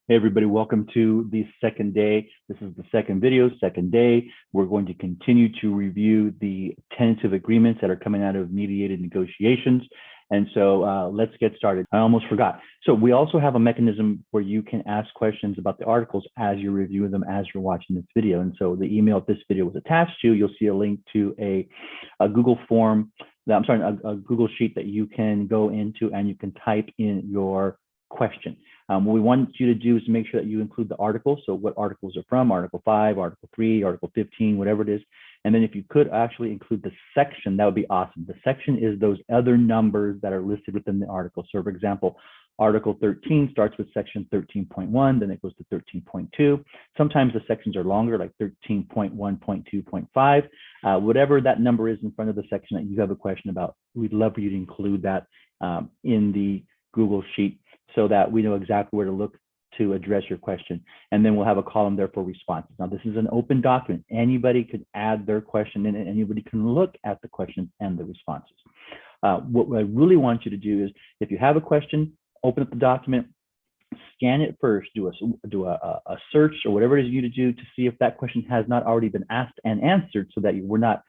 Hey everybody, welcome to the second day. This is the second video, second day. We're going to continue to review the tentative agreements that are coming out of mediated negotiations. And so let's get started. I almost forgot. So we also have a mechanism where you can ask questions about the articles as you're reviewing them, as you're watching this video. And so the email this video was attached to, you'll see a link to a Google form, a Google sheet that you can go into and you can type in your question. What we want you to do is to make sure that you include the article. So what articles are from, Article 5, Article 3, Article 15, whatever it is. And then if you could actually include the section, that would be awesome. The section is those other numbers that are listed within the article. So for example, Article 13 starts with section 13.1, then it goes to 13.2. Sometimes the sections are longer, like 13.1.2.5. Whatever that number is in front of the section that you have a question about, we'd love for you to include that in the Google Sheet, so that we know exactly where to look to address your question. And then we'll have a column there for responses. Now, this is an open document. Anybody could add their question in, and anybody can look at the questions and the responses. What I really want you to do is, if you have a question, open up the document, scan it first, do a search or whatever it is you need to do to see if that question has not already been asked and answered, so that we're not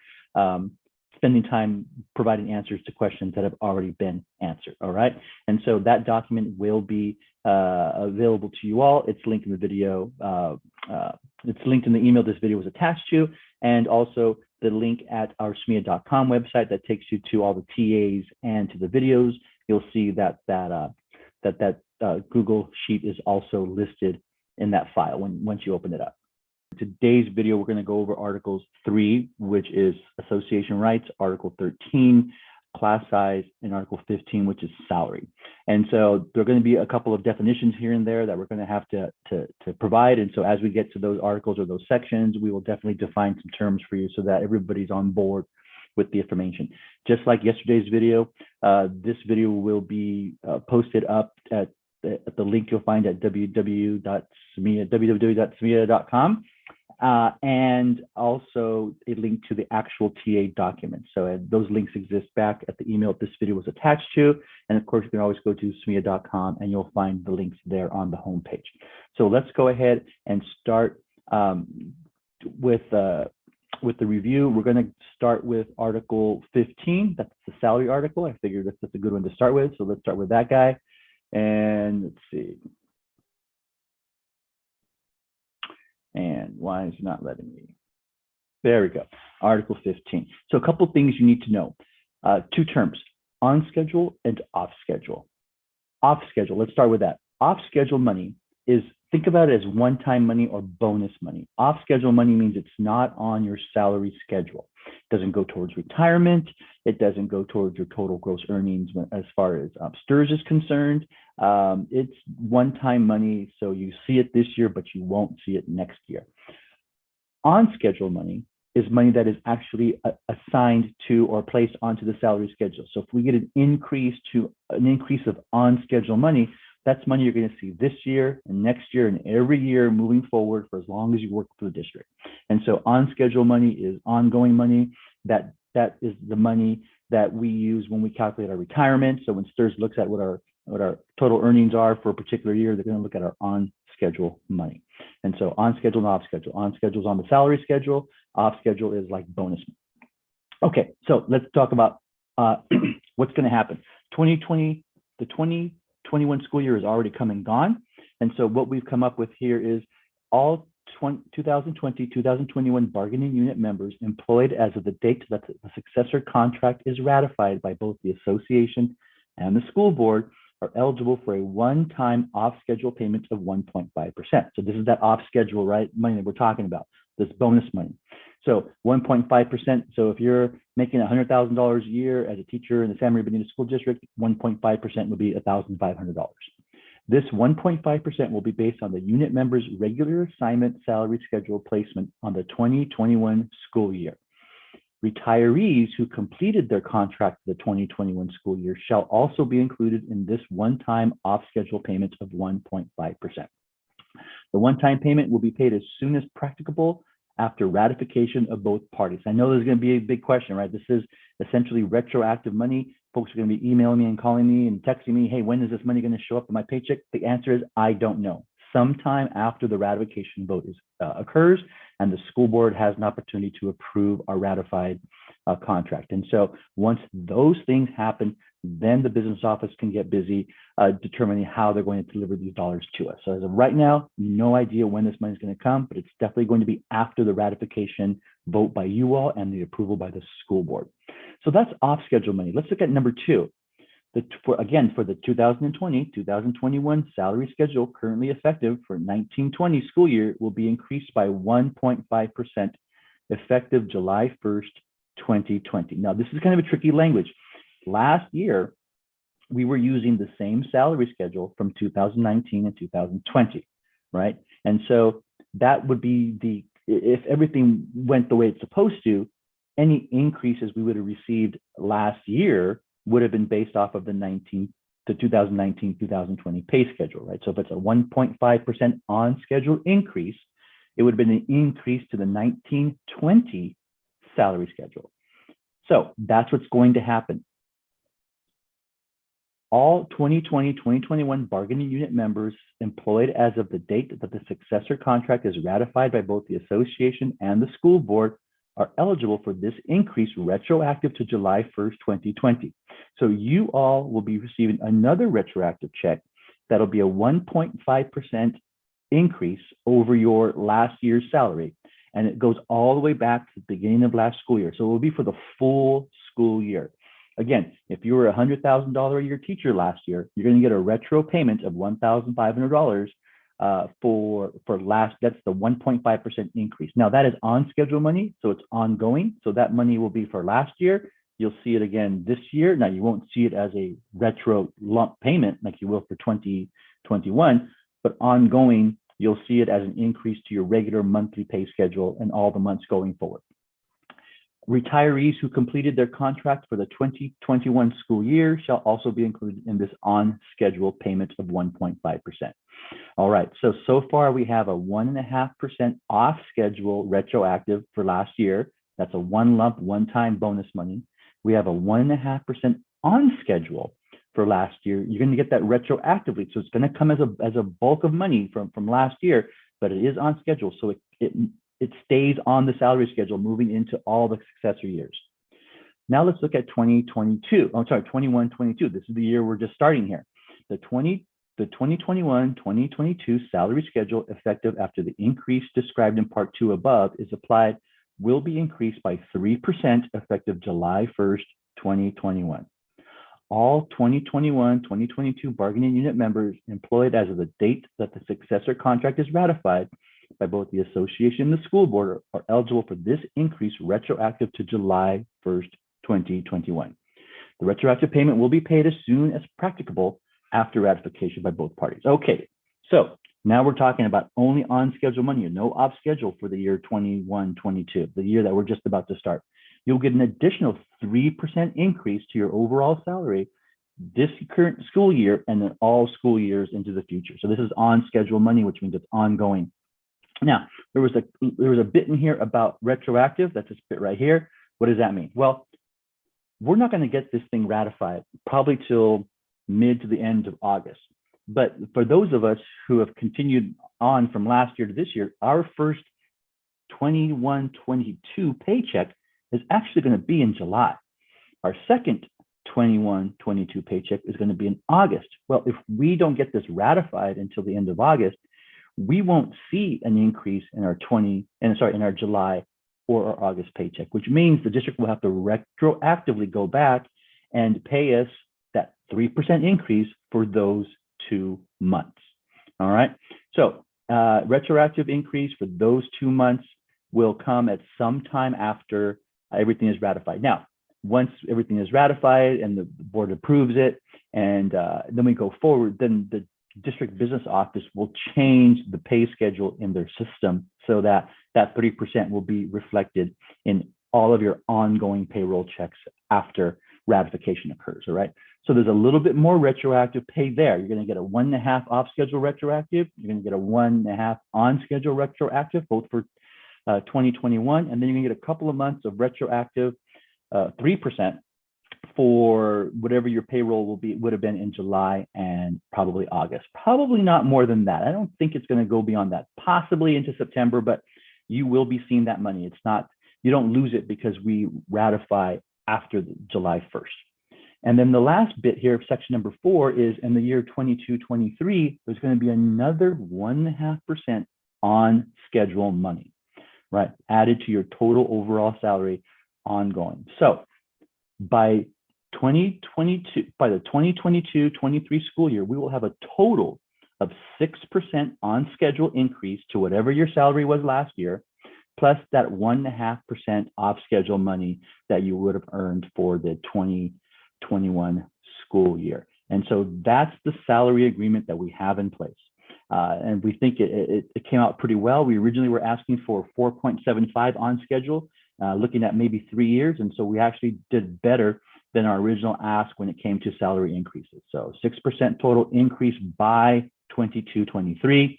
spending time providing answers to questions that have already been answered. All right. And so that document will be available to you all. It's linked in the video. It's linked in the email this video was attached to, and also the link at our SMEA.com website that takes you to all the TAs and to the videos. You'll see that Google Sheet is also listed in that file once you open it up. Today's video, we're going to go over Articles 3, which is association rights, Article 13, class size, and Article 15, which is salary. And so there are going to be a couple of definitions here and there that we're going to have to provide. And so as we get to those articles or those sections, we will definitely define some terms for you so that everybody's on board with the information. Just like yesterday's video, this video will be posted up at the link you'll find at www.smea.com. And also a link to the actual TA document. So those links exist back at the email this video was attached to. And of course, you can always go to smea.com and you'll find the links there on the homepage. So let's go ahead and start with the review. We're going to start with Article 15. That's the salary article. I figured that's a good one to start with. So let's start with that guy. And let's see. And why is it not letting me? There we go, Article 15. So a couple things you need to know. Two terms, on schedule and off schedule. Off schedule, let's start with that. Off schedule money is, think about it as one-time money or bonus money. Off schedule money means it's not on your salary schedule. It doesn't go towards retirement. It doesn't go towards your total gross earnings as far as STRS is concerned. It's one-time money, so you see it this year, but you won't see it next year. On-schedule money is money that is actually assigned to or placed onto the salary schedule. So if we get an increase of on-schedule money, that's money you're going to see this year and next year and every year moving forward for as long as you work for the district. And so on-schedule money is ongoing money. That is the money that we use when we calculate our retirement. So when STRS looks at what our total earnings are for a particular year, they're going to look at our on-schedule money. And so on-schedule and off-schedule. On-schedule is on the salary schedule. Off-schedule is like bonus. Okay, so let's talk about what's going to happen. The 2021 school year is already come and gone. And so what we've come up with here is all 2020-2021 bargaining unit members employed as of the date that the successor contract is ratified by both the association and the school board are eligible for a one-time off-schedule payment of 1.5%. So this is that off-schedule, right, money that we're talking about, this bonus money. So 1.5%. So if you're making $100,000 a year as a teacher in the San Maria Bonita School District, 1.5% would be $1,500. This 1.5% will be based on the unit member's regular assignment salary schedule placement on the 2021 school year. Retirees who completed their contract for the 2021 school year shall also be included in this one-time off-schedule payment of 1.5%. The one-time payment will be paid as soon as practicable after ratification of both parties. I know there's going to be a big question, right? This is essentially retroactive money. Folks are going to be emailing me and calling me and texting me, hey, when is this money going to show up in my paycheck? The answer is, I don't know. sometime after the ratification vote occurs, and the school board has an opportunity to approve our ratified contract. And so once those things happen, then the business office can get busy determining how they're going to deliver these dollars to us. So as of right now, no idea when this money is going to come, but it's definitely going to be after the ratification vote by you all and the approval by the school board. So that's off-schedule money. Let's look at number two. For the 2020-2021 salary schedule currently effective for 1920 school year will be increased by 1.5% effective July 1st, 2020. Now, this is kind of a tricky language. Last year, we were using the same salary schedule from 2019 and 2020, right? And so that would be if everything went the way it's supposed to, any increases we would have received last year would have been based off of the 2019-2020 pay schedule, right? So if it's a 1.5% on schedule increase, it would have been an increase to the 1920 salary schedule. So that's what's going to happen. All 2020-2021 bargaining unit members employed as of the date that the successor contract is ratified by both the association and the school board are eligible for this increase retroactive to July 1st, 2020. So you all will be receiving another retroactive check that'll be a 1.5% increase over your last year's salary. And it goes all the way back to the beginning of last school year. So it will be for the full school year. Again, if you were a $100,000 a year teacher last year, you're going to get a retro payment of $1,500 that's the 1.5% increase. Now that is on schedule money, so it's ongoing. So that money will be for last year. You'll see it again this year. Now you won't see it as a retro lump payment like you will for 2021, but ongoing, you'll see it as an increase to your regular monthly pay schedule and all the months going forward. Retirees who completed their contract for the 2021 school year shall also be included in this on-schedule payment of 1.5%. All right, so far we have a 1.5% off-schedule retroactive for last year. That's a one-time bonus money. We have a 1.5% on schedule for last year. You're going to get that retroactively, so it's going to come as a bulk of money from last year, but it is on schedule, so it stays on the salary schedule moving into all the successor years. Now let's look at 21-22. This is the year we're just starting here. The 2021-2022 salary schedule effective after the increase described in part 2 above is applied will be increased by 3% effective July 1st, 2021. All 2021-2022 bargaining unit members employed as of the date that the successor contract is ratified by both the association and the school board are eligible for this increase retroactive to July 1st, 2021. The retroactive payment will be paid as soon as practicable after ratification by both parties. Okay, so now we're talking about only on schedule money, no off schedule for the year 21-22, the year that we're just about to start. You'll get an additional 3% increase to your overall salary this current school year and then all school years into the future. So this is on schedule money, which means it's ongoing. Now, there was a bit in here about retroactive. That's this bit right here. What does that mean? Well, we're not going to get this thing ratified probably till mid to the end of August. But for those of us who have continued on from last year to this year, our first 21-22 paycheck is actually going to be in July. Our second 21-22 paycheck is going to be in August. Well, if we don't get this ratified until the end of August, we won't see an increase in our July or our August paycheck, which means the district will have to retroactively go back and pay us that 3% increase for those 2 months. All right. So retroactive increase for those 2 months will come at some time after everything is ratified. Now, once everything is ratified and the board approves it, and then we go forward, then the district business office will change the pay schedule in their system so that that 3% will be reflected in all of your ongoing payroll checks after ratification occurs. All right. So there's a little bit more retroactive pay there. You're going to get a 1.5 off schedule retroactive. You're going to get a 1.5 on schedule retroactive, both for 2021. And then you're going to get a couple of months of retroactive 3% for whatever your payroll would have been in July and probably August. Probably not more than that. I don't think it's going to go beyond that, possibly into September, but you will be seeing that money. It's not, you don't lose it because we ratify after July 1st. And then the last bit here of section number 4 is in the year 22-23, there's going to be another 1.5% on schedule money, right? Added to your total overall salary ongoing. So by the 2022-23 school year, we will have a total of 6% on schedule increase to whatever your salary was last year, plus that 1.5% off schedule money that you would have earned for the 2021 school year. And so that's the salary agreement that we have in place. And we think it came out pretty well. We originally were asking for 4.75 on schedule, looking at maybe 3 years. And so we actually did better than our original ask when it came to salary increases. So 6% total increase by 22-23.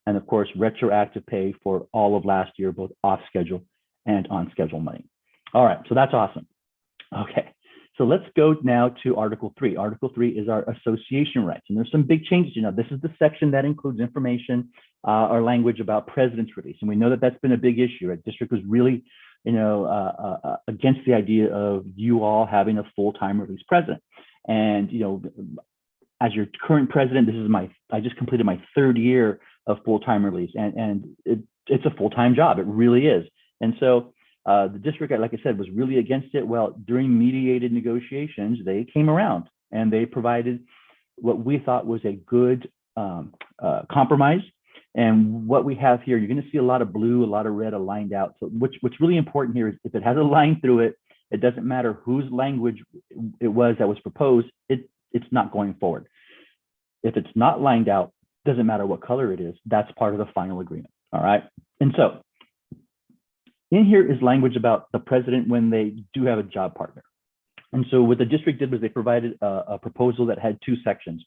And of course, retroactive pay for all of last year, both off schedule and on schedule money. All right, so that's awesome. Okay, so let's go now to Article 3. Article 3 is our association rights. And there's some big changes. You know, this is the section that includes information or language about president's release. And we know that that's been a big issue. Right? District was really, against the idea of you all having a full-time release president. And, as your current president, I just completed my 3rd year of full-time release, and it's a full-time job. It really is. And so the district, like I said, was really against it. Well, during mediated negotiations, they came around and they provided what we thought was a good compromise. And what we have here, you're going to see a lot of blue, a lot of red aligned out. So what's really important here is if it has a line through it, it doesn't matter whose language it was that was proposed, it's not going forward. If it's not lined out, doesn't matter what color it is, that's part of the final agreement. All right. And so in here is language about the president when they do have a job partner. And so what the district did was they provided a proposal that had 2 sections.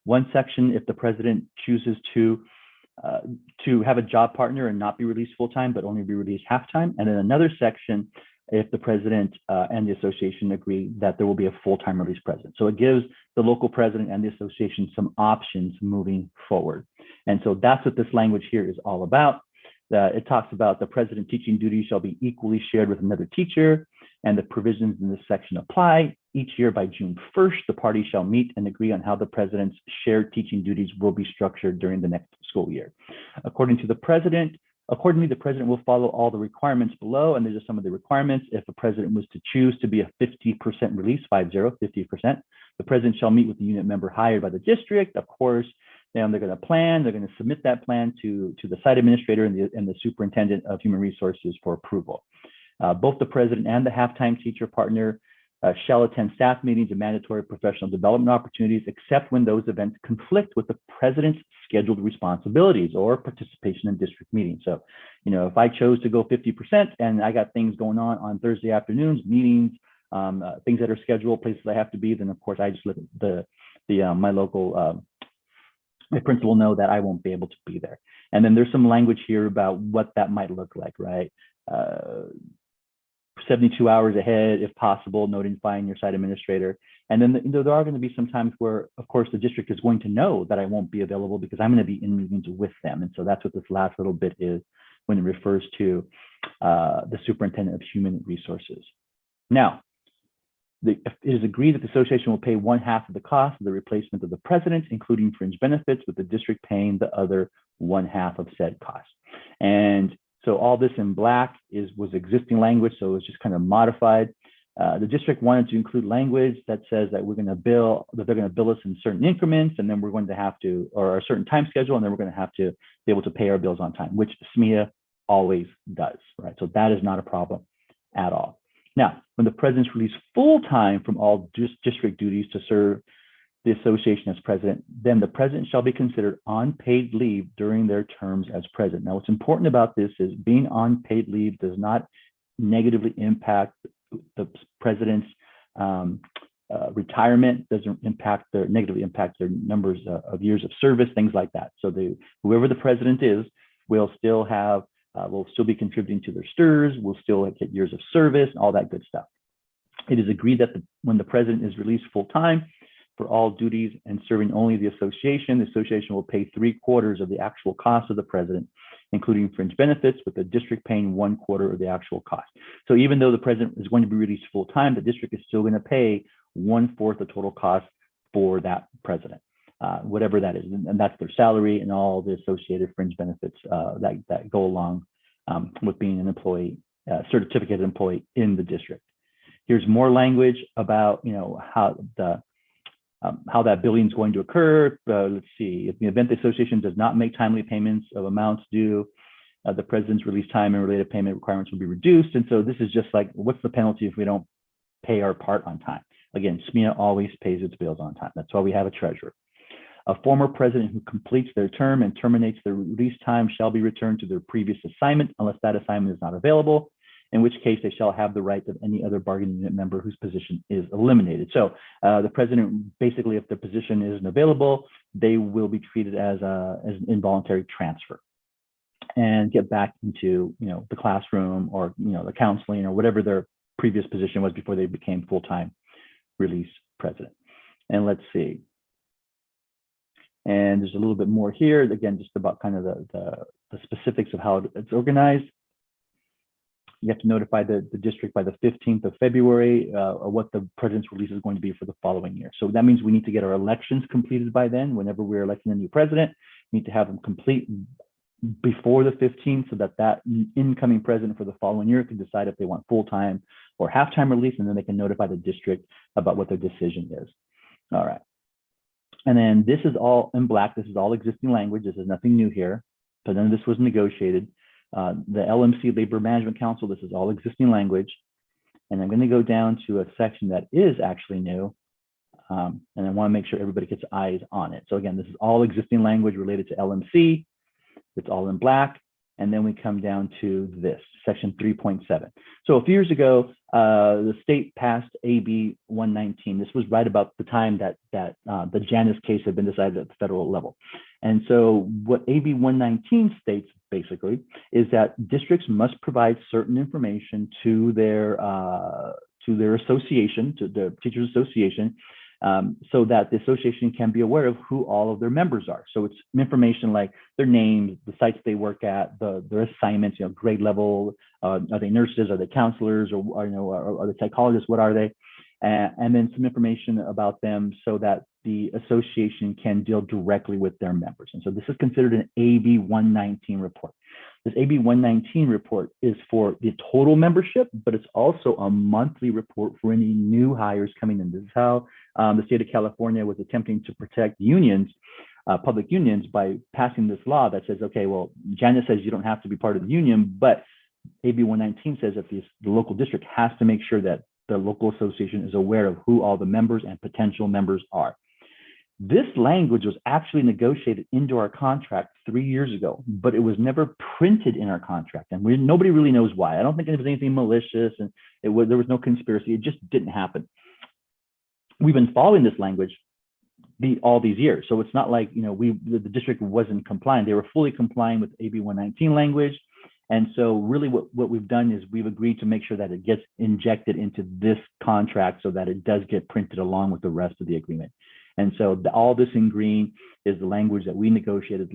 One section, if the president chooses to have a job partner and not be released full-time, but only be released half-time. And then another section, if the president and the association agree that there will be a full-time release president. So it gives the local president and the association some options moving forward. And so that's what this language here is all about. It talks about the president teaching duties shall be equally shared with another teacher, and the provisions in this section apply. Each year by June 1st, the parties shall meet and agree on how the president's shared teaching duties will be structured during the next school year. Accordingly, the president will follow all the requirements below, and these are some of the requirements. If a president was to choose to be a 50% release, 50%, the president shall meet with the unit member hired by the district. Of course, then they're going to submit that plan to the site administrator and the superintendent of human resources for approval. Both the president and the half-time teacher partner shall attend staff meetings and mandatory professional development opportunities, except when those events conflict with the president's scheduled responsibilities or participation in district meetings. So, if I chose to go 50% and I got things going on Thursday afternoons, meetings, things that are scheduled, places I have to be, then of course I just let my local my principal know that I won't be able to be there. And then there's some language here about what that might look like, right? 72 hours ahead, if possible, notifying your site administrator. And then there are going to be some times where, of course, the district is going to know that I won't be available because I'm going to be in meetings with them. And so that's what this last little bit is when it refers to the superintendent of human resources. Now, it is agreed that the association will pay 1/2 of the cost of the replacement of the president, including fringe benefits, with the district paying the other 1/2 of said cost. And so all this in black was existing language, so it was just kind of modified. The district wanted to include language that says that they're going to bill us in certain increments, and then we're going to have to, or a certain time schedule, and then we're going to have to be able to pay our bills on time, which SMEA always does, right? So that is not a problem at all. Now, when the president's released full-time from all district duties to serve the association as president, then the president shall be considered on paid leave during their terms as president. Now, what's important about this is being on paid leave does not negatively impact the president's retirement, doesn't negatively impact their numbers of years of service, things like that. So whoever the president is will still be contributing to their STRS, will still get years of service, all that good stuff. It is agreed that when the president is released full-time for all duties and serving only the association will pay 3/4 of the actual cost of the president, including fringe benefits, with the district paying 1/4 of the actual cost. So even though the president is going to be released full-time, the district is still going to pay 1/4 the total cost for that president, whatever that is. And that's their salary and all the associated fringe benefits that go along with being an employee, certificated employee in the district. Here's more language about how that billing is going to occur. Let's see. If the event the association does not make timely payments of amounts due, the president's release time and related payment requirements will be reduced. And so this is just like, what's the penalty if we don't pay our part on time? Again, SMEA always pays its bills on time. That's why we have a treasurer. A former president who completes their term and terminates their release time shall be returned to their previous assignment unless that assignment is not available, in which case they shall have the rights of any other bargaining unit member whose position is eliminated. So the president, basically, if the position isn't available, they will be treated as an involuntary transfer and get back into the classroom or the counseling or whatever their previous position was before they became full-time release president. And let's see. And there's a little bit more here, again, just about kind of the specifics of how it's organized. You have to notify the district by the 15th of February what the president's release is going to be for the following year. So that means we need to get our elections completed by then. Whenever we're electing a new president, we need to have them complete before the 15th so that incoming president for the following year can decide if they want full-time or half-time release, and then they can notify the district about what their decision is. All right. And then this is all in black. This is all existing language. This is nothing new here. So none of this was negotiated. The LMC Labor Management Council, this is all existing language. And I'm going to go down to a section that is actually new. And I want to make sure everybody gets eyes on it. So again, this is all existing language related to LMC. It's all in black. And then we come down to this, section 3.7. So a few years ago, the state passed AB 119. This was right about the time that the Janus case had been decided at the federal level. And so what AB 119 states basically is that districts must provide certain information to their association, to the Teachers Association, so that the association can be aware of who all of their members are. So it's information like their names, the sites they work at, their assignments, grade level, are they nurses, are they counselors, or are they psychologists, what are they? And then some information about them so that the association can deal directly with their members. And so this is considered an AB 119 report. This AB 119 report is for the total membership, but it's also a monthly report for any new hires coming in. This is how the state of California was attempting to protect unions, public unions, by passing this law that says, okay, well, Janus says you don't have to be part of the union, but AB 119 says that the local district has to make sure that the local association is aware of who all the members and potential members are. This language was actually negotiated into our contract 3 years ago, but it was never printed in our contract, and nobody really knows why. I don't think it was anything malicious, and there was no conspiracy. It just didn't happen. We've been following this language all these years, so it's not like the district wasn't complying. They were fully complying with AB 119 language, and so really what we've done is we've agreed to make sure that it gets injected into this contract so that it does get printed along with the rest of the agreement. And so all this in green is the language that we negotiated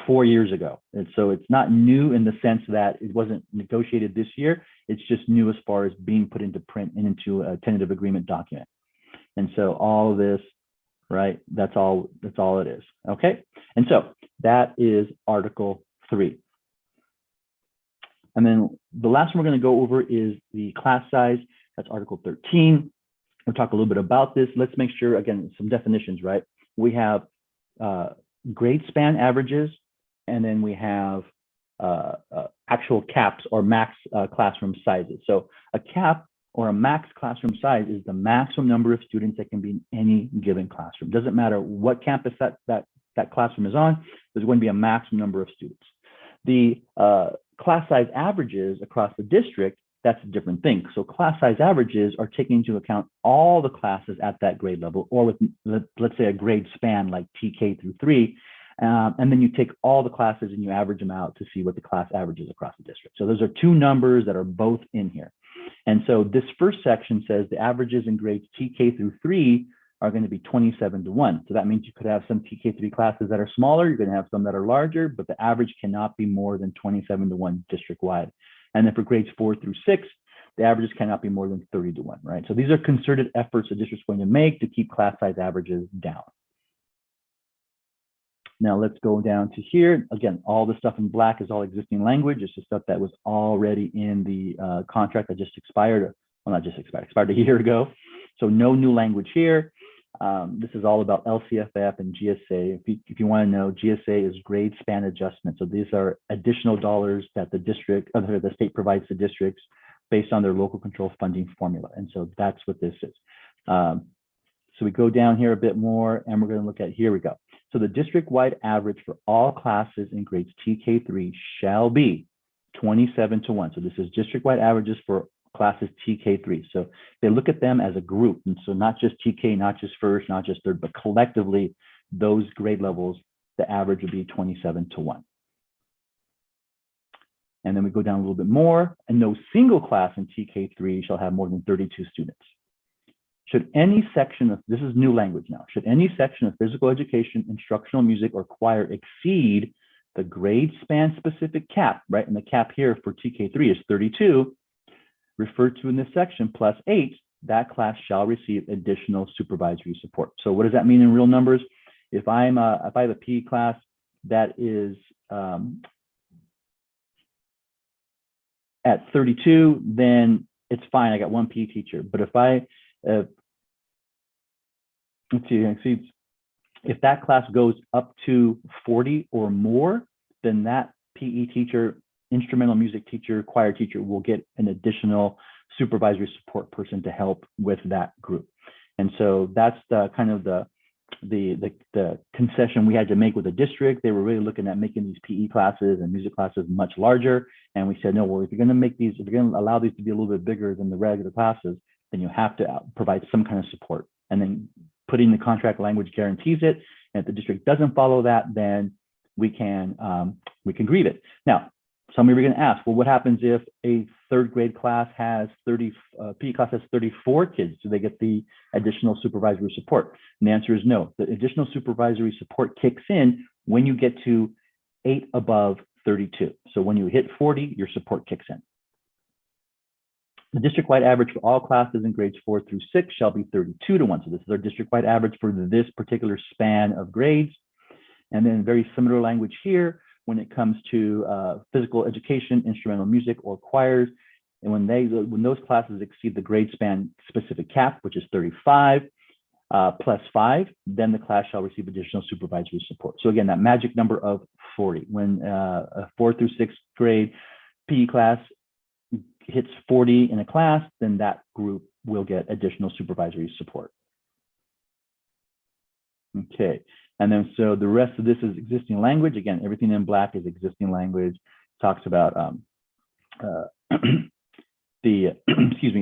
4 years ago. And so it's not new in the sense that it wasn't negotiated this year. It's just new as far as being put into print and into a tentative agreement document. And so all of this, right, that's all it is. Okay. And so that is Article 3. And then the last one we're going to go over is the class size. That's Article 13. We'll talk a little bit about this. Let's make sure, again, some definitions, right? We have grade span averages, and then we have actual caps or max classroom sizes. So a cap or a max classroom size is the maximum number of students that can be in any given classroom. Doesn't matter what campus that classroom is on, there's going to be a maximum number of students. The class size averages across the district, that's a different thing. So class size averages are taking into account all the classes at that grade level, or with, let's say, a grade span like TK through 3. And then you take all the classes and you average them out to see what the class average is across the district. So those are two numbers that are both in here. And so this first section says the averages in grades TK through 3 are going to be 27-1. So that means you could have some TK3 classes that are smaller, you're going to have some that are larger, but the average cannot be more than 27-1 district-wide. And then for grades 4 through 6, the averages cannot be more than 30-1, right? So these are concerted efforts the district's going to make to keep class size averages down. Now let's go down to here. Again, all the stuff in black is all existing language. It's the stuff that was already in the contract that just expired. Well, not just expired, expired a year ago. So no new language here. This is all about LCFF and GSA. If you want to know, GSA is grade span adjustment. So these are additional dollars that the state provides to districts based on their local control funding formula. And so that's what this is. So we go down here a bit more and we're going to look at, here we go. So the district-wide average for all classes in grades TK3 shall be 27-1. So this is district-wide averages for classes TK3. So they look at them as a group. And so not just TK, not just first, not just third, but collectively, those grade levels, the average would be 27-1. And then we go down a little bit more, and no single class in TK3 shall have more than 32 students. Should any section of, this is new language now, should any section of physical education, instructional music, or choir exceed the grade span specific cap, right? And the cap here for TK3 is 32, referred to in this section, plus 8, that class shall receive additional supervisory support. So what does that mean in real numbers? If I have a PE class that is at 32, then it's fine. I got one PE teacher. But if if that class goes up to 40 or more, then that PE teacher, instrumental music teacher, choir teacher will get an additional supervisory support person to help with that group. And so that's the kind of the concession we had to make with the district. They were really looking at making these PE classes and music classes much larger. And we said, no, well, if you're going to make these, if you're going to allow these to be a little bit bigger than the regular classes, then you have to provide some kind of support. And then putting the contract language guarantees it. And if the district doesn't follow that, then we can grieve it. Now, some of you are going to ask, well, what happens if a third grade class has 30, PE class has 34 kids? Do they get the additional supervisory support? And the answer is no. The additional supervisory support kicks in when you get to 8 above 32. So when you hit 40, your support kicks in. The district-wide average for all classes in grades 4 through 6 shall be 32-1. So this is our district-wide average for this particular span of grades. And then very similar language here when it comes to physical education, instrumental music, or choirs. And when those classes exceed the grade span specific cap, which is 35 plus 5, then the class shall receive additional supervisory support. So again, that magic number of 40. When a 4th through 6th grade PE class hits 40 in a class, then that group will get additional supervisory support. Okay, and then so the rest of this is existing language. Again, everything in black is existing language. Talks about the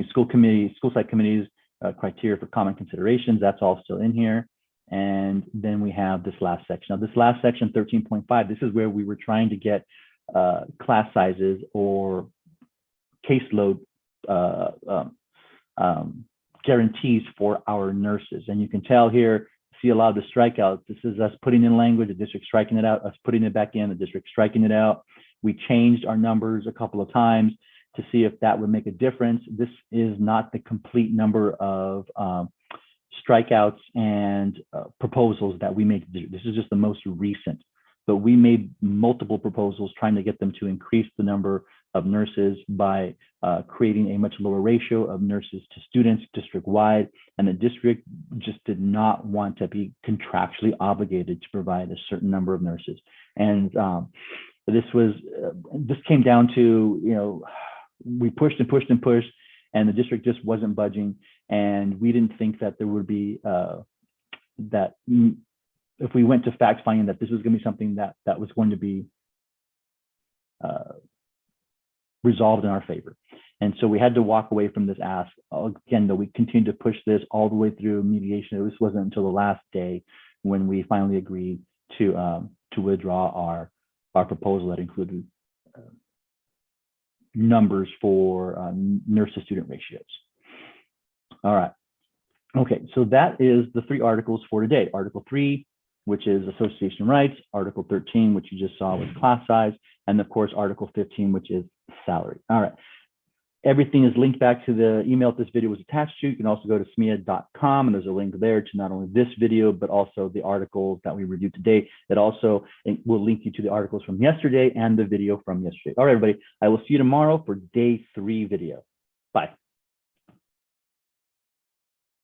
school site committees, criteria for common considerations. That's all still in here. And then we have this last section. Now, this last section, 13.5, this is where we were trying to get class sizes or caseload guarantees for our nurses. And you can tell here, see a lot of the strikeouts. This is us putting in language, the district striking it out, us putting it back in, the district striking it out. We changed our numbers a couple of times to see if that would make a difference. This is not the complete number of strikeouts and proposals that we made. This is just the most recent. But we made multiple proposals trying to get them to increase the number of nurses by creating a much lower ratio of nurses to students district-wide. And the district just did not want to be contractually obligated to provide a certain number of nurses. And this came down to, you know, we pushed and pushed and pushed, and the district just wasn't budging. And we didn't think that there would be that if we went to fact finding that this was going to be something that was going to be resolved in our favor. And so we had to walk away from this ask. Again, though, we continued to push this all the way through mediation. This wasn't until the last day when we finally agreed to withdraw our proposal that included numbers for nurse to student ratios. All right. Okay, so that is the 3 articles for today. Article 3, which is association rights, Article 13, which you just saw was class size, and of course, Article 15, which is salary. All right. Everything is linked back to the email that this video was attached to. You can also go to smia.com, and there's a link there to not only this video, but also the articles that we reviewed today. It also will link you to the articles from yesterday and the video from yesterday. All right, everybody, I will see you tomorrow for day 3 video. Bye.